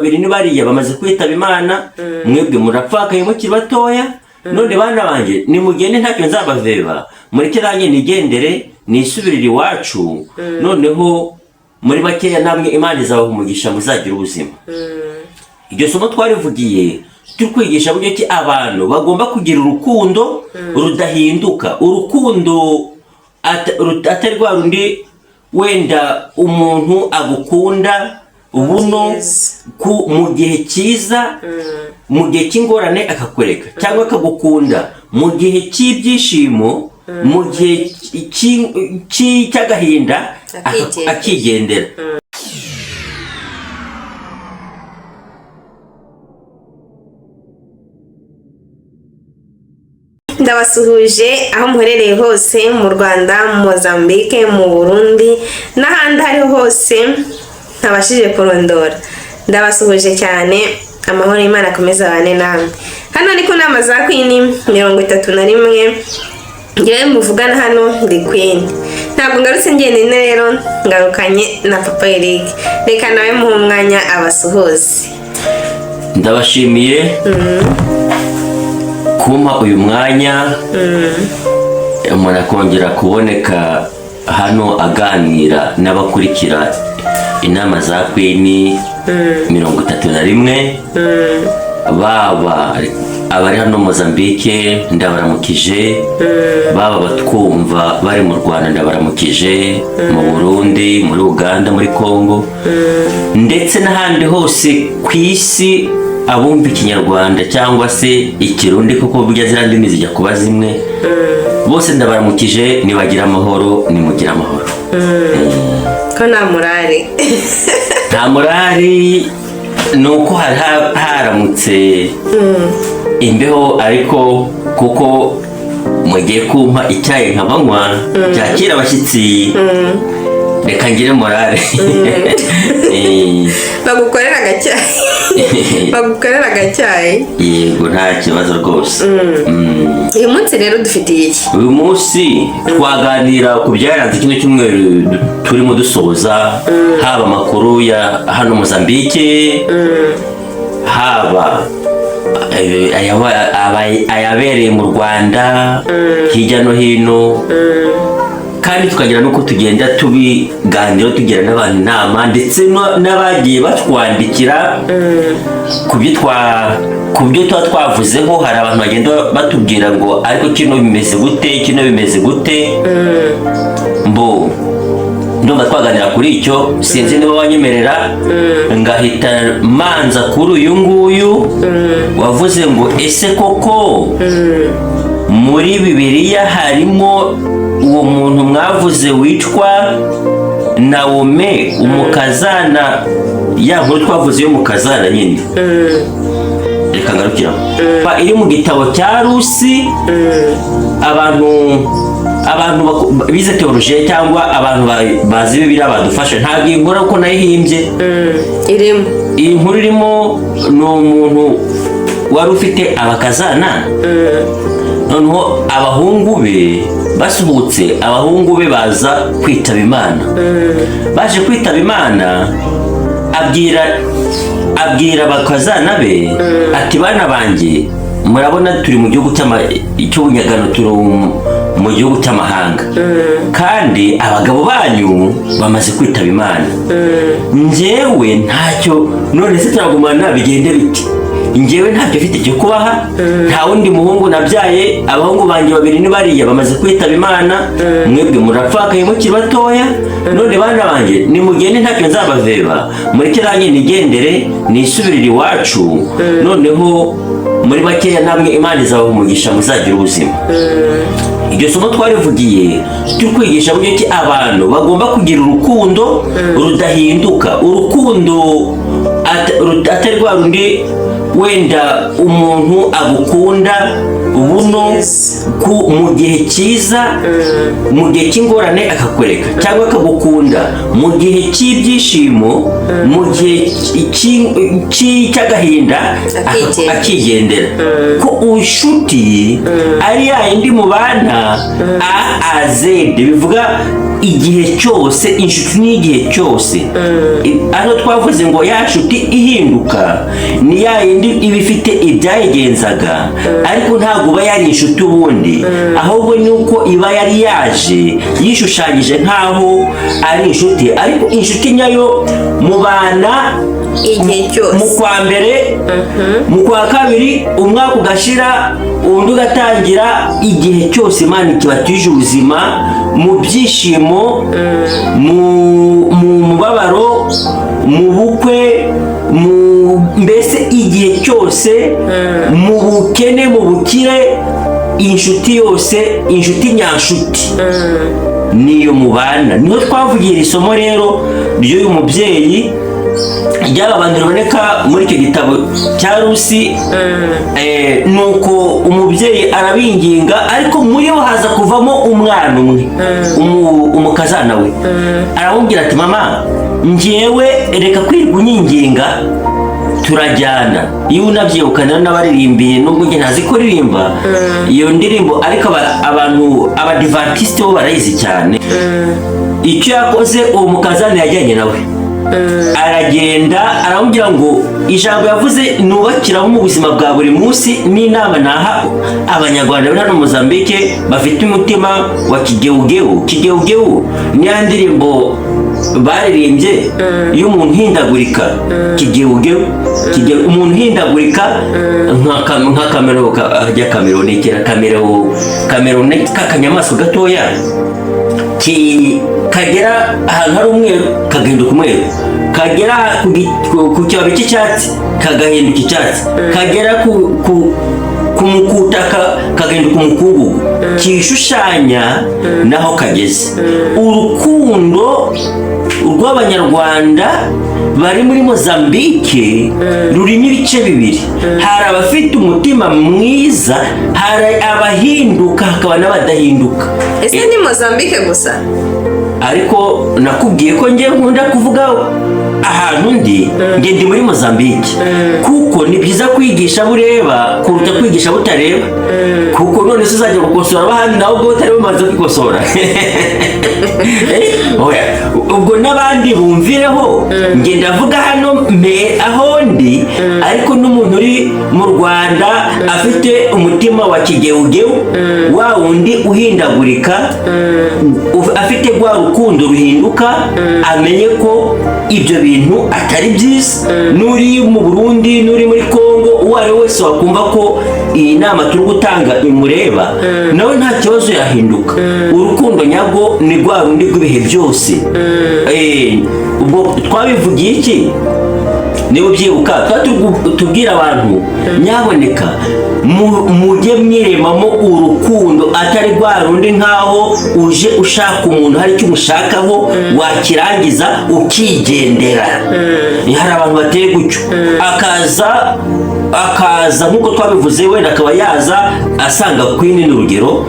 babiri ni bariya bamaze kwitaba Imana mwebwe murapfakaye mukiri batoya none bana banje nimugende ntacyo nzabaveba mureke nanjye nigendere nisubirire iwacu noneho muri bakeya namwe Imana izabaha umugisha muzagira ubuzima. Iryo somo twarivugiye tukwigisha buryo ki abantu bagomba kugira urukundo rudahinduka, urukundo atari rwa rundi wenda umuntu agukunda ubuno mu gihe cyiza mu gihe cy'ingorane akakwereka cyangwa akagukunda mu gihe cy'ibyishimo mu gihe cy'agahinda akigendera. Ndabasuhuje aho muherereye hose mu Rwanda, Mozambique, mu Burundi n'ahandi ari hose ntabashije kurondora. Ndabasuhuje cyane, amahoro y'Imana akomeza abane namwe. Hano ni ku nama za Queen 31. Ngewe muvugana hano ndi Queen. Ntabwo ngarutse njyenyine rero, ngarukanye na Papa Eric. Reka nawe muhe umwanya abasuhuze. Ndabashimiye kumpa uyu mwanya umuntu akongera kuboneka hano aganira n'abakurikira inama za Queen 31, baba abari hano Mozambique ndabaramukije, baba batwumva bari mu Rwanda ndabaramukije, mu Burundi, muri Uganda, muri Congo ndetse n'ahandi hose ku isi abumva ikinyarwanda cyangwa se ikirundi kuko burya zira ndimi zijya kuba zimwe. Bose ndabaramukije, nibagira amahoro, nimugira amahoro. Ko nta murari nta murari nuko haramutse imbeho, ariko kuko mugiye kumpa icyayi nkabanywa cyakira abashyitsi reka ngire morale. bagukorera agacyayi yego nta kibazo rwose. uyu munsi rero dufitiye iki? uyu munsi twaganira ku byaranze kino cyumweru turimo dusoza, haba amakuru ya hano Mozambique, haba ayabereye mu Rwanda hirya no hino, kandi tukagira nuko tugenda tubiganira tugira n'abantu inama ndetse n'abagiye batwandikira ku byo tuba twavuzeho. Hari abantu bagenda batubwira ngo ariko kino bimeze gute mbo ndumva twaganira kuri icyo. Sinzi niba wanyemerera ngahita manza kuri uyu nguyu wavuze ngo ese koko muri Bibiliya harimo uwo muntu mwavuze witwa Naome umukazana, ya nkuru twavuze yo mukazana nyine, reka ngarukira iri mu gitabo cya Rusi. abantu bize teologiya cyangwa abantu bazi Bibiliya badufasha, ntabwo iyi nkuru uko nayihimbye irimo. Iyi nkuru irimo ni umuntu wari ufite abakazana, noneho abahungu be basuhutse, abahungu be baza kwitaba Imana. Baje kwitaba Imana, abwira abakazana be ati bana banjye murabona turi mu gihugu cy'ubunyagano, turi mu gihugu cy'amahanga, kandi abagabo banyu bamaze kwitaba Imana. Njyewe ntacyo, none se turagumana bigende biti? Njyewe ntacyo mfite cyo kubaha, nta wundi muhungu nabyaye, abahungu banjye babiri ni bariya bamaze kwitaba Imana, mwebwe murapfakaye mukiri batoya none bana banjye nimugende ntacyo nzabaveba mureke nanjye nigendere nisubirire iwacu noneho muri bakeya namwe Imana izabaha umugisha muzagira ubuzima. Iryo somo twarivugiye tukwigisha buryo ki abantu bagomba kugira urukundo rudahinduka, urukundo atari rwa rundi wenda umuntu agukunda ubuno mu gihe cyiza mu gihe cy'ingorane akakwereka cyangwa akagukunda mu gihe cy'ibyishimo mu gihe cy'agahinda akigendera. Ko ubushuti ari yindi mubana A Z, bivuga igihe cyose, inshuti n'igihe cyose. Aho twavuze ngo ya nshuti ihinduka ni ya yindi iba ifite ibyayigenzaga ariko ntabwo uba yari inshuti ubundi, ahubwo ni uko iba yari yaje yishushanyije nk'aho ari inshuti, ariko inshuti nyayo mubana igihe cyose. mu kwa mbere mu kwa kabiri umwaka ugashira undi ugatangira, igihe cyose Imana ikibatije ubuzima mu byishimo, mu mubabaro, mu bukwe, mbese igihe cyose, mu bukene, mu bukire, inshuti yose, inshuti nyanshuti niyo mubana. Niho twavugira isomo rero ry'uyu mubyeyi ry'aba bantu riboneka muri icyo gitabo cya Rusi. Nuko umubyeyi arabinginga, ariko muri bo haza kuvamo umwana umwe, umukazana we aramubwira ati mama, njyewe reka kwirirwa unyinginga, turajyana. Iyo unabyibukana n'abaririmbiye, nubwo njye ntazi kuririmba iyo ndirimbo, ariko abantu abadivantisite bo barayizi cyane. Icyo yakoze uwo mukazana yajyanye nawe, aragenda aramubwira ngo ijambo yavuze nubakiraho mu buzima bwa buri munsi, n'inama naha abanyarwanda bari hano Mozambique bafite umutima wa kigeugeu. Kigeugeu ni ya ndirimbo baririmbye y'umuntu uhindagurika. Kigeugeu, umuntu uhindagurika nka kamero kajya kamero nekera kamero ne kakanyamaswa gatoya kagera ahantu hari umweru kagahinduka umweru, kagera ku kibabi cy'icyatsi kagahinduka icyatsi, kagera ku mukuta kagahinduka umukungugu. Kishushanya naho kageze. Urukundo rw'abanyarwanda bari muri Mozambique rurimo ibice bibiri. Hari abafite umutima mwiza, hari abahinduka, hakaba n'abadahinduka. Ese ni Mozambique gusa? Ariko nakubwiye ko njye nkunda kuvuga ahantu ndi muri Mozambique, kuko ni byiza kwigisha bureba kuruta kwigisha butareba, kuko none se uzajya gukosora abahandi nawe ubwo utari bumaze kwikosora. Ubwo n'abandi bumvireho, njye ndavuga hano aho ndi, ariko n'umuntu uri mu Rwanda afite umutima wa kigeugeu, wa wundi uhindagurika, afite rwa rukundo ruhinduka, amenye ko ibyo bintu atari byiza. N'uri mu Burundi, n'uri muri Kongo, uwo ari wese wakumva ko iyi nama turi gutanga imureba, nawe nta kibazo yahinduka. Urukundo nyabwo ni rwa rundi rw'ibihe byose. Ubwo twabivugiye iki? Niba ubyibuka tubwira abantu nyaboneka mujye mwiremamo urukundo, atari rwa rundi nkaho uje ushaka umuntu hari icyo umushakaho wakirangiza ukigendera. Hari abantu bateye gutyo, akaza nk'uko twabivuze, wenda akaba yaza asanga Queen. Ni urugero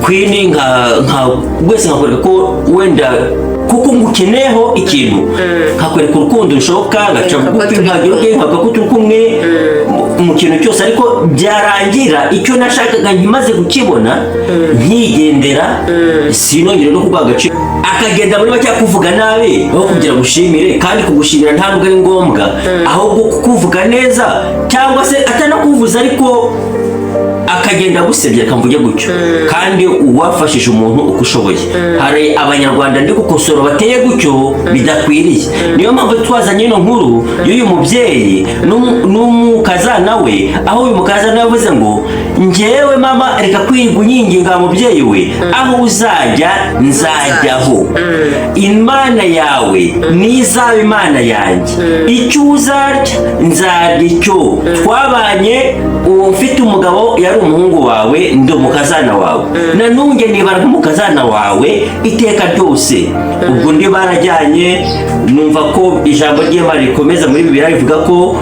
Queen nka wese nkakwereka ko wenda kuko ngukeneyeho ikintu, nkakwereka urukundo rushoboka, ngaca bugufi nkagira ubwe nkavuga ko turi kumwe mu kintu cyose, ariko byarangira icyo nashakaga nkimaze kukibona nkigendera, sinongere no kuguha agaciro. Akagenda muri make kuvuga nabi aho kugira gushimire, kandi kugushimira nta nubwo ari ngombwa, ahubwo kukuvuga neza, cyangwa se atanakuvuza ariko akagenda gusebya akamvuge gutyo, kandi uwafashije umuntu uko ushoboye. Hari abanyarwanda ndi gukosora bateye gutyo bidakwiriye. Niyo mpamvu twazanye ino nkuru y'uyu mubyeyi n'umukazana we, aho uyu mukazana yavuze ngo njyewe mama reka kwirirwa unyinginga mubyeyi we, aho uzajya nzajyaho, Imana yawe nizaba Imana yanjye, icyo uzarya nzarya icyo. Twabanye ufite umugabo yari umuhungu wawe, ndi umukazana wawe, na nunge nibara nk'umukazana wawe iteka ryose. Ubwo ndi barajyanye, numva ko ijambo ry'Imana rikomeza muri Bibiliya rivuga ko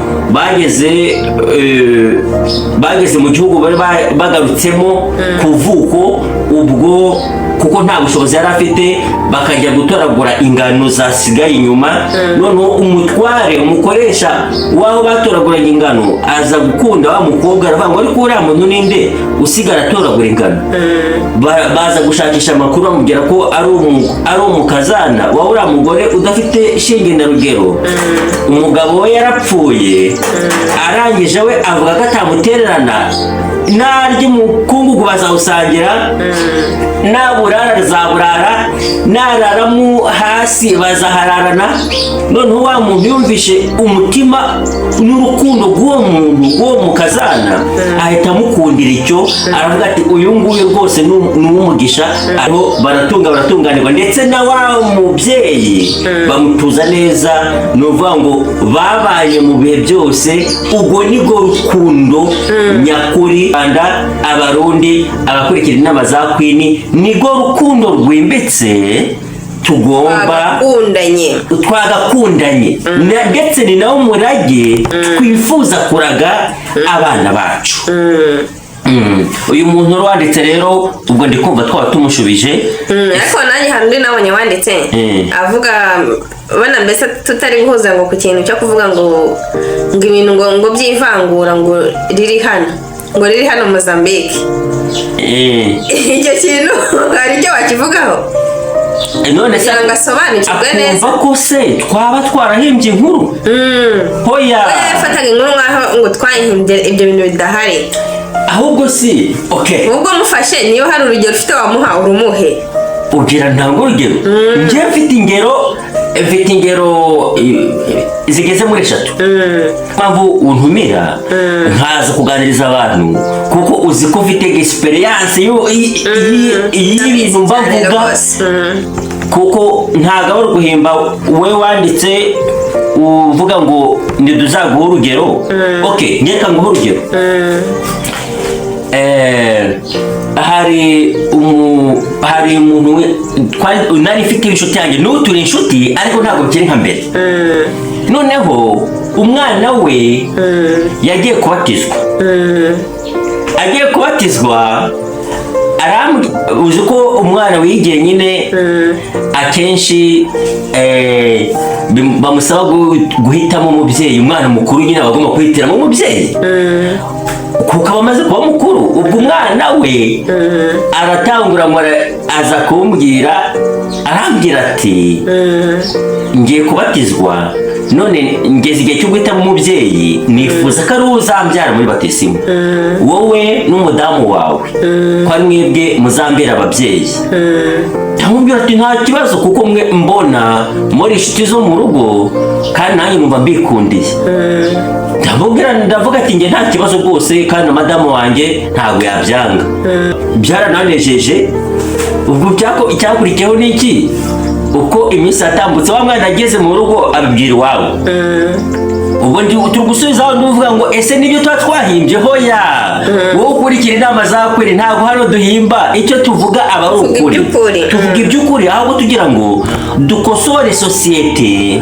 bageze mu gihugu bari bagarutsemo kuvuko ubwo kuko nta bushobozi yari afite bakajya gutoragura ingano zasigaye inyuma noneho umutware umukoresha w'aho batoraguraga ingano aza gukunda wa mukobwa aravuga ngo ariko uriya muntu ninde usigara atoragura ingano baza gushakisha amakuru bamubwira ko ari umukazana wa uriya mugore udafite shinge na rugero umugabo we yarapfuye arangije we avuga ko atamutererana narya umukungugu bazawusangira naburara zaburara nararamu hasi bazahararana noneho wa muntu yumvishe umutima n'urukundo rw'uwo muntu rw'uwo mukazana ahita amukundira icyo aravuga ati uyu nguyu rwose ni uw'umugisha aho baratunganirwa ndetse na wa mubyeyi bamutuza neza ni ukuvuga ngo babaye mu bihe byose ubwo nibwo rukundo nyakuri abarundi abakurikira inama za kwini nibwo rukundo rwimbitse tugomba twagakundanye ndetse ni nawo murage twifuza kuraga abana bacu. Uyu muntu wanditse rero ubwo ndi kumva twaba tumushubije ariko nanjye hari undi nabonye wanditse avuga bana mbese tutari guhuza ngo ku kintu cyo kuvuga ngo ibintu ngo byivangura ngo riri hano Mozambique icyo kintu hari icyo wakivugaho none se asobanukirwe neza ko se twaba twarahimbye inkuru hoya yafataga inkuru nkaho ngo twahimbye ibyo bintu bidahari ahubwo si ubwo mufashe niyo hari urugero ufite wamuha urumuhe ugira ntabwo urugero njye mfite ingero zigeze muri 3 mpamvu untumira nkaza kuganiriza abantu kuko uzi ko mfite experience y'ibintu mbavuga kuko ntabwo ari guhimba we wanditse uvuga ngo ntiduzaguha urugero nyeka nguhe urugero hari umuntu nari mfite inshuti yanjye n'uturi inshuti ariko ntabwo bikiri nka mbere noneho umwana we yagiye kubatizwa uzi ko umwana wigiye nyine akenshi bamusaba guhitamo umubyeyi umwana mukuru nyine bagomba guhitiramo umubyeyi kuko aba amaze kuba mukuru ubwo umwana we aratangura ngo aza kumbwira arambwira ati ngiye kubatizwa none ngeze igihe cyo guhitamo umubyeyi nifuza ko ari uzambyara muri batisimu wowe n'umudamu wawe ko ari mwebwe muzambera ababyeyi ndamubwira ati nta kibazo kuko mwe mbona muri inshuti zo mu rugo kandi nanjye numva mbikundiye ndavuga ati njye nta kibazo rwose kandi na madamu wanjye ntabwo yabyanga byarananejeje ubwo icyakurikiyeho ni iki uko iminsi yatambutse wa mwana ageze mu rugo abibwira iwabo ubwo turi gusubizaho nduvuga ngo ese nibyo tuba twahimbye hoya wowe ukurikira inama za kweli ntabwo hano duhimba icyo tuvuga aba ari ukuri tuvuga iby'ukuri ahubwo tugira ngo dukosore sosiyete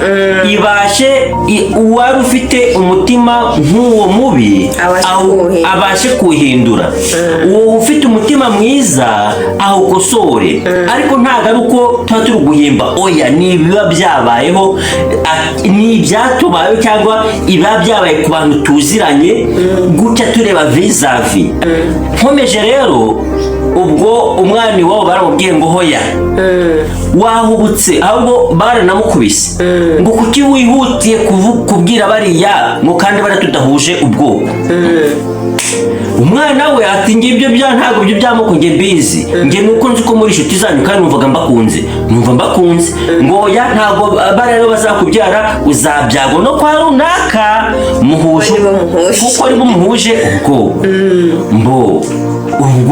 ibashe uwari ufite umutima nk'uwo mubi abashe kuhindura uwo ufite umutima mwiza awukosore ariko ntabwo ari uko tuba turi guhimba oya ni ibiba byabayeho ni ibyatubayeho cyangwa iba byabaye ku bantu tuziranye gutya tureba vizavi nkomeje rero ubwo umwana iwabo baramubwiye ngo hoya wahubutse ahubwo baranamukubise ngo kuki wihutiye kubwira bariya ngo kandi bari tudahuje ubwoko umwana we ati ngibyo ntabwo byo byamoko nge mbizi nge nuko nzi ko muri inshuti zanyu kandi numva mbakunze ngo oya ntabwo bari rero bazakubyara uzabyagwa no kwa runaka muhuje kuko ari bo muhuje ubwo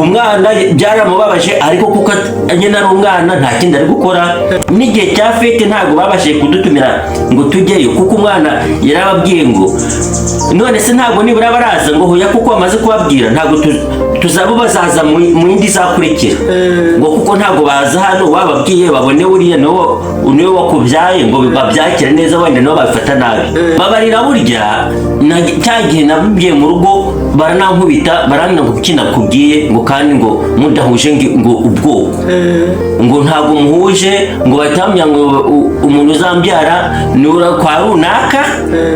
umwana byaramubabaje ariko kuko nyine ari umwana nta kindi ari gukora n'igihe cya fete ntabwo babashije kudutumira ngo tujyeyo kuko umwana yarababwiye ngo none se ntabwo nibura baraza ngo hoya kuko bamaze kubabwira ntabwo tuzaba bazaza mu yindi izakurikira ngo kuko ntabwo baza hano wababwiye babone uriya niwe wakubyaye ngo babyakire neza wenda nibo babifata nabi babarira burya cya gihe nabibwiye mu rugo baranankubita barambwira ngo kuki nakubwiye ngo kandi ngo mudahuje ngo ubwoko ngo ntabwo muhuje ngo batamya ngo umuntu uzambyara ni kwa runaka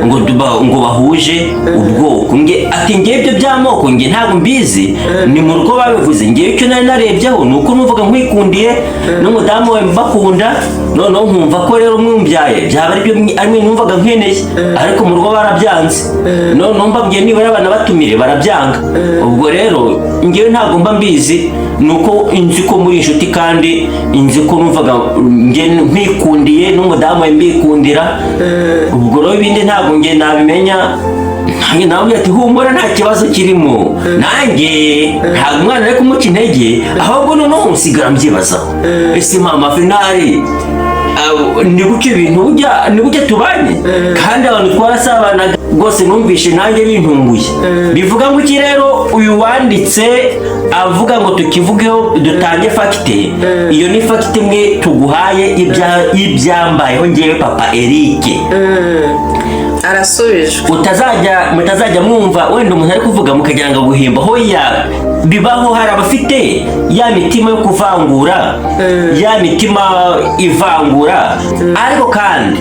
ngo bahuje ubwoko ati ngewe ibyo by'amoko nge ntabwo mbizi ni mu rugo babivuze ngewe icyo nari narebyeho ni uko numvaga nkwikundiye n'umudamu we bakunda noneho nkumva ko rero mwumbyaye byaba ari numvaga nkeneye ariko mu rugo barabyanze noneho mbabwiye nibura abana batumire barabyanga ubwo rero ngewe ntabwo mba mbizi ni uko inzi ko muri inshuti kandi inzi ko numvaga nkwikundiye n'umudamu we mbikundira ubwo rero ibindi ntabwo nge nabimenya nawe ati humura nta kibazo kirimo nanjye ntabwo umwana ari kumuca intege ahubwo noneho usigara mbyibazaho ese mama finari ni gutyo ibintu ni gutyo tubanye kandi abantu twarasabanaga rwose numvishe nanjye bintunguye bivuga ngo iki rero uyu wanditse avuga ngo tukivugeho dutange fagite iyo ni fagite imwe tuguhaye ibyambayeho ngewe papa Eric arasubijwe mutazajya mwumva wenda umuntu ari kuvuga mukagira ngo guhimba hoya bibaho hari abafite ya mitima yo kuvangura ya mitima ivangura ariko kandi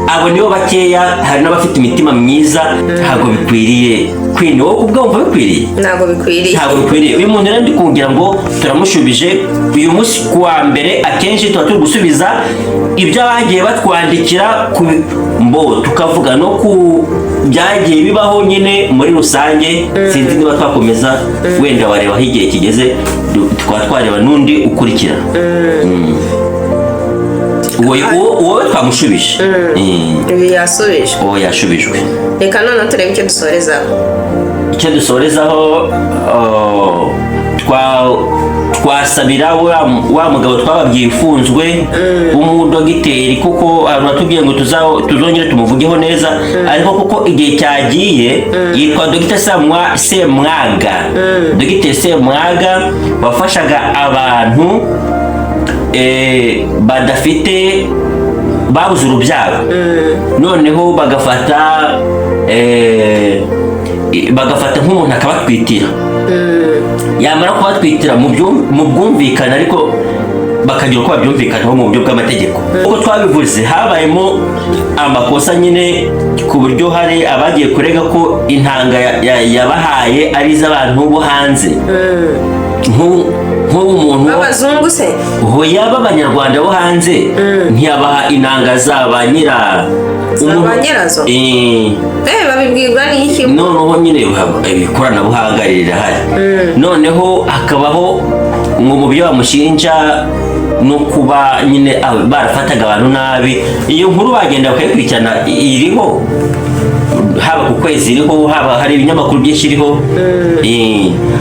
abo nibo bakeya hari n'abafite imitima myiza ntabwo bikwiriye kwini wowe kubwumva bikwiriye ntabwo bikwiriye uyu muntu rero ndi kugira ngo turamushubije uyu munsi kuwa mbere akenshi tuba turi gusubiza ibyo bagiye batwandikira tukavuga no ku byagiye bibaho nyine muri rusange sinzi niba twakomeza wenda warebaho igihe kigeze tukaba twareba n'undi ukurikira wowe twamushubije ibi yasubijwe uwo yashubijwe reka noneho turebe icyo dusorezaho twasabira wa mugabo twababwiye ufunzwe w'umudogiteri kuko abantu batubwiye ngo tuzongere tumuvugeho neza ariko kuko igihe cyagiye yitwa Dr. Semwaga Dr. Semwaga wafashaga abantu badafite babuze urubyaro noneho bagafata nk'umuntu akabatwitira yamara kubatwitira mu bwumvikane ariko bakagira uko babyumvikanaho mu buryo bw'amategeko uko twabivuze habayemo amakosa nyine ku buryo hari abagiye kurega ko intanga yabahaye ari iz'abantu bo hanze nk'umuntu b'abazungu se hoya b'abanyarwanda bo hanze ntiyabaha intanga zaba nyirazo babibwirwa n'iki noneho nyine ikoranabuhanga rirahari noneho hakabaho ngo mu byo bamushinja no kuba nyine barafataga abantu nabi iyo nkuru bagenda bakayikurikirana iriho haba ku kwezi iriho haba hari ibinyamakuru byinshi iriho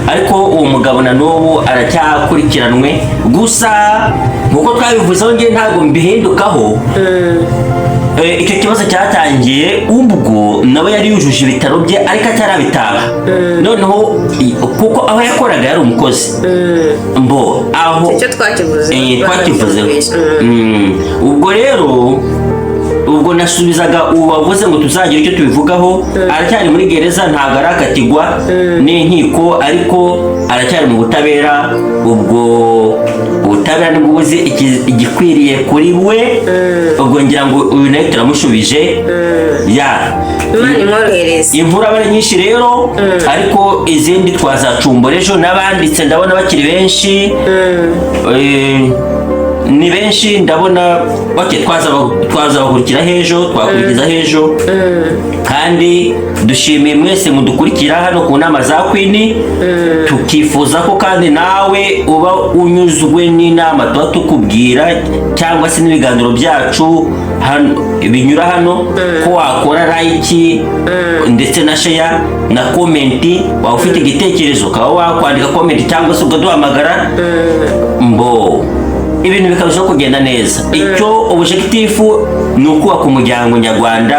ariko uwo mugabo na n'ubu aracyakurikiranwe gusa nk'uko twabivuzeho ngewe ntabwo mbihindukaho icyo kibazo cyatangiye ubwo nawe yari yujuje ibitaro bye ariko atarabitaha noneho kuko aho yakoraga yari umukozi aho twakivuzeho ubwo rero ubwo nasubizaga uwavuze ngo tuzagira icyo tubivugaho aracyari muri gereza ntabwo arakatirwa n'inkiko ariko aracyari mu butabera ubwo ubutabera nibwo buzi igikwiriye kuri we ubwo ngira ngo uyu nawe turamushubije Imana imworohereze inkuru aba ari nyinshi rero ariko izindi twazacumbura ejo n'abanditse ndabona bakiri benshi ni benshi ndabona twazabakurikiraho ejo twakurikizaho ejo kandi dushimiye mwese mudukurikira hano ku nama za Queen tukifuza ko kandi nawe uba unyuzwe n'inama tuba tukubwira cyangwa se n'ibiganiro byacu binyura hano ko wakora like ndetse na share na comment waba ufite igitekerezo ukaba wakwandika comment cyangwa se ukaduhamagara ibintu bikarushaho kugenda neza. Icyo objectifu ni ukubaka umuryango nyarwanda,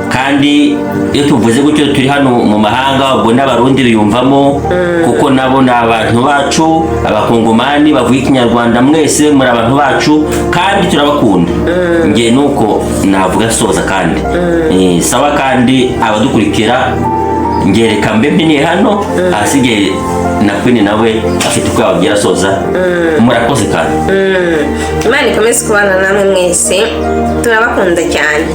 kandi iyo tuvuze gutyo turi hano mu mahanga ubwo n'abarundi biyumvamo, kuko nabo ni abantu bacu, abakongomani bavuga ikinyarwanda, mwese muri abantu bacu kandi turabakunda. Nge nuko navuga soza kandi sawa, kandi abadukurikira ngereka mbe mpiniye hano, ahasigaye na Queen nawe afite uko yabagira soza. Murakoze kandi Imana ikomeze kubana namwe mwese, turabakunda cyane.